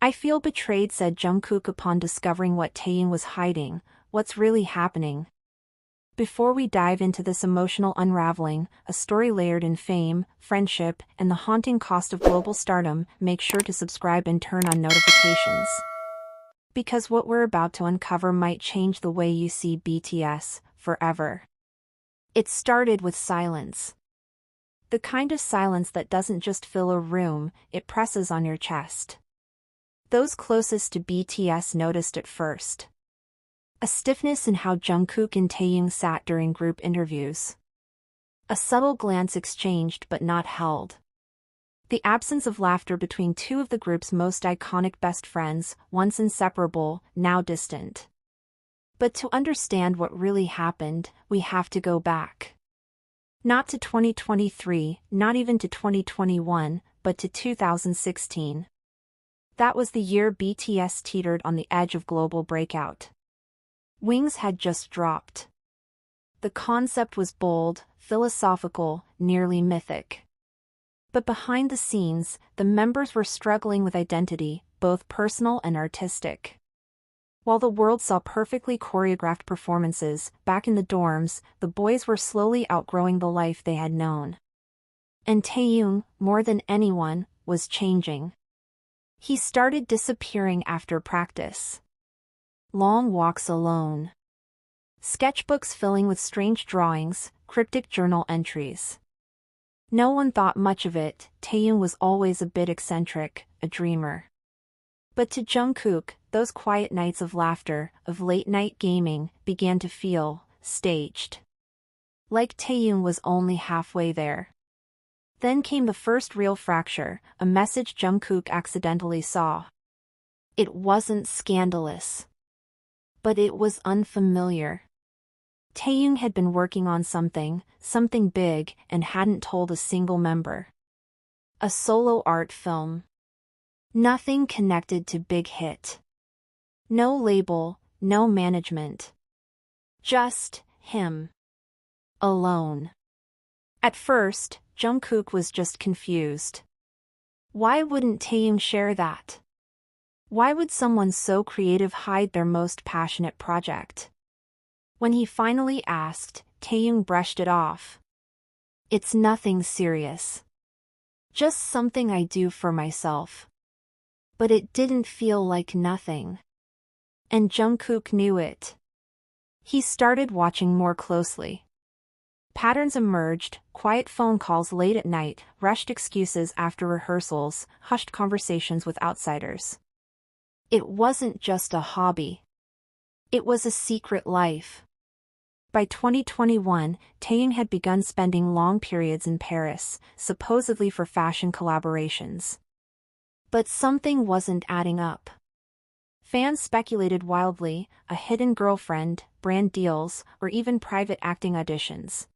I feel betrayed, said Jungkook upon discovering what Taehyung was hiding. What's really happening? Before we dive into this emotional unraveling, a story layered in fame, friendship, and the haunting cost of global stardom, make sure to subscribe and turn on notifications. Because what we're about to uncover might change the way you see BTS forever. It started with silence. The kind of silence that doesn't just fill a room, it presses on your chest. Those closest to BTS noticed it first. A stiffness in how Jungkook and Taehyung sat during group interviews. A subtle glance exchanged but not held. The absence of laughter between two of the group's most iconic best friends, once inseparable, now distant. But to understand what really happened, we have to go back. Not to 2023, not even to 2021, but to 2016. That was the year BTS teetered on the edge of global breakout. Wings had just dropped. The concept was bold, philosophical, nearly mythic. But behind the scenes, the members were struggling with identity, both personal and artistic. While the world saw perfectly choreographed performances, back in the dorms, the boys were slowly outgrowing the life they had known. And Taehyung, more than anyone, was changing. He started disappearing after practice. Long walks alone. Sketchbooks filling with strange drawings, cryptic journal entries. No one thought much of it. Taehyung was always a bit eccentric, a dreamer. But to Jungkook, those quiet nights of laughter, of late-night gaming, began to feel staged. Like Taehyung was only halfway there. Then came the first real fracture, a message Jungkook accidentally saw. It wasn't scandalous. But it was unfamiliar. Taehyung had been working on something big, and hadn't told a single member. A solo art film. Nothing connected to Big Hit. No label, no management. Just him. Alone. At first, Jungkook was just confused. Why wouldn't Taehyung share that? Why would someone so creative hide their most passionate project? When he finally asked, Taehyung brushed it off. It's nothing serious. Just something I do for myself. But it didn't feel like nothing. And Jungkook knew it. He started watching more closely. Patterns emerged, quiet phone calls late at night, rushed excuses after rehearsals, hushed conversations with outsiders. It wasn't just a hobby. It was a secret life. By 2021, Taehyung had begun spending long periods in Paris, supposedly for fashion collaborations. But something wasn't adding up. Fans speculated wildly, a hidden girlfriend, brand deals, or even private acting auditions.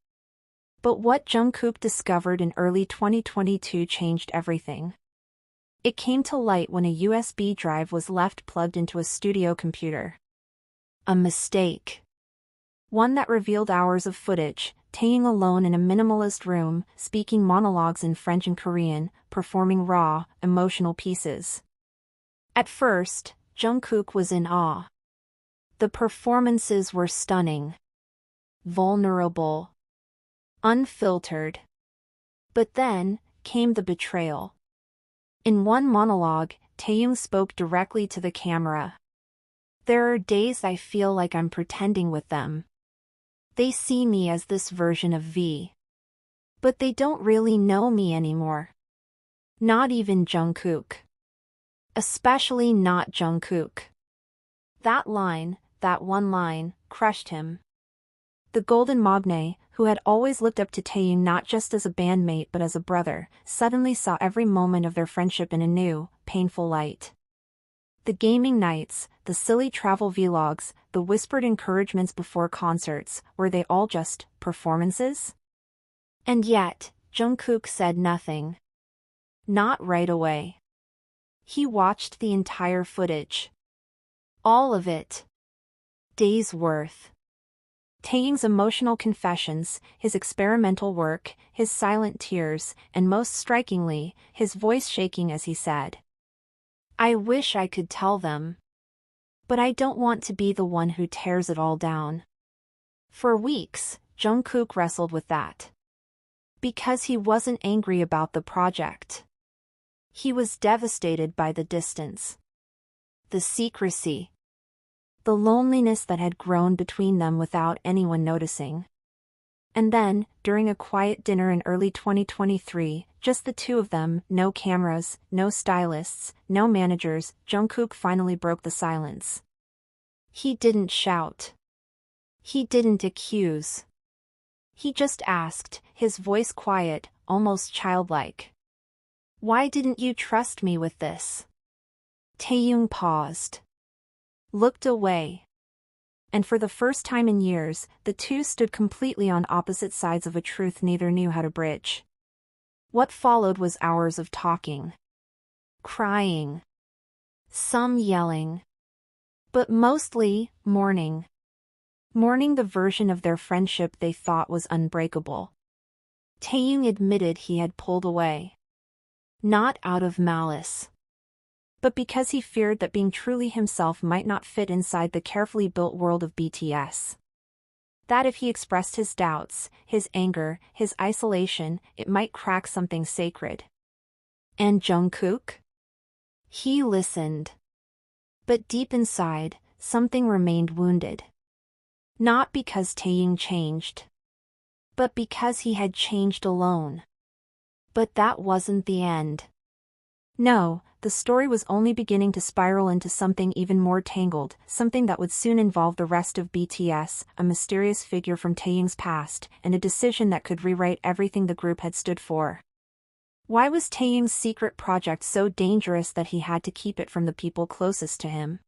But what Jungkook discovered in early 2022 changed everything. It came to light when a USB drive was left plugged into a studio computer. A mistake. One that revealed hours of footage, Taehyung alone in a minimalist room, speaking monologues in French and Korean, performing raw, emotional pieces. At first, Jungkook was in awe. The performances were stunning. Vulnerable. Unfiltered. But then, came the betrayal. In one monologue, Taehyung spoke directly to the camera. There are days I feel like I'm pretending with them. They see me as this version of V. But they don't really know me anymore. Not even Jungkook. Especially not Jungkook. That one line, crushed him. The Golden Magne, who had always looked up to Taehyung not just as a bandmate but as a brother, suddenly saw every moment of their friendship in a new, painful light. The gaming nights, the silly travel vlogs, the whispered encouragements before concerts, were they all just performances? And yet, Jungkook said nothing. Not right away. He watched the entire footage. All of it. Days worth. Taehyung's emotional confessions, his experimental work, his silent tears, and most strikingly, his voice shaking as he said, I wish I could tell them. But I don't want to be the one who tears it all down. For weeks, Jungkook wrestled with that. Because he wasn't angry about the project. He was devastated by the distance. The secrecy. The loneliness that had grown between them without anyone noticing. And then, during a quiet dinner in early 2023, just the two of them, no cameras, no stylists, no managers, Jungkook finally broke the silence. He didn't shout. He didn't accuse. He just asked, his voice quiet, almost childlike. Why didn't you trust me with this? Taehyung paused. Looked away. And for the first time in years, the two stood completely on opposite sides of a truth neither knew how to bridge. What followed was hours of talking. Crying. Some yelling. But mostly, mourning. Mourning the version of their friendship they thought was unbreakable. Taehyung admitted he had pulled away. Not out of malice. But because he feared that being truly himself might not fit inside the carefully built world of BTS. That if he expressed his doubts, his anger, his isolation, it might crack something sacred. And Jungkook? He listened. But deep inside, something remained wounded. Not because Taehyung changed. But because he had changed alone. But that wasn't the end. No, the story was only beginning to spiral into something even more tangled, something that would soon involve the rest of BTS, a mysterious figure from Taehyung's past, and a decision that could rewrite everything the group had stood for. Why was Taehyung's secret project so dangerous that he had to keep it from the people closest to him?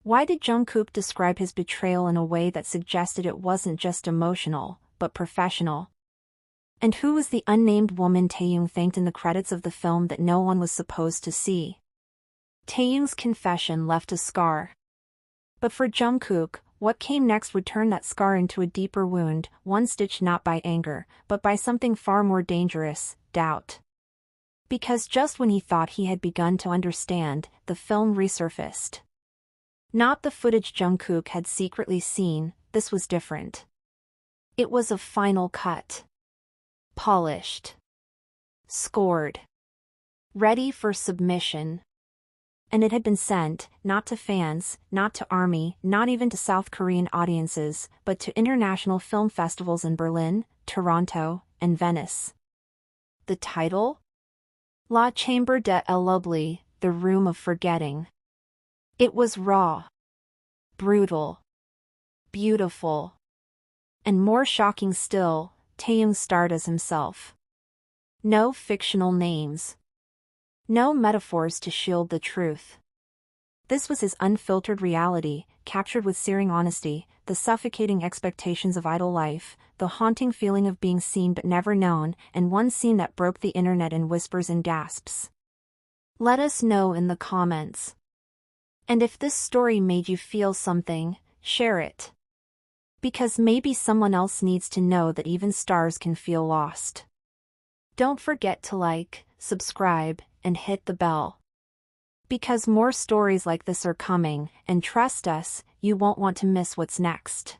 Why did Jungkook describe his betrayal in a way that suggested it wasn't just emotional, but professional? And who was the unnamed woman Taehyung thanked in the credits of the film that no one was supposed to see? Taehyung's confession left a scar. But for Jungkook, what came next would turn that scar into a deeper wound, one stitched not by anger, but by something far more dangerous, doubt. Because just when he thought he had begun to understand, the film resurfaced. Not the footage Jungkook had secretly seen, this was different. It was a final cut. Polished. Scored. Ready for submission. And it had been sent, not to fans, not to ARMY, not even to South Korean audiences, but to international film festivals in Berlin, Toronto, and Venice. The title? La Chambre de l'Oubli, The Room of Forgetting. It was raw. Brutal. Beautiful. And more shocking still, Taehyung starred as himself. No fictional names. No metaphors to shield the truth. This was his unfiltered reality, captured with searing honesty, the suffocating expectations of idle life, the haunting feeling of being seen but never known, and one scene that broke the internet in whispers and gasps. Let us know in the comments. And if this story made you feel something, share it. Because maybe someone else needs to know that even stars can feel lost. Don't forget to like, subscribe, and hit the bell. Because more stories like this are coming, and trust us, you won't want to miss what's next.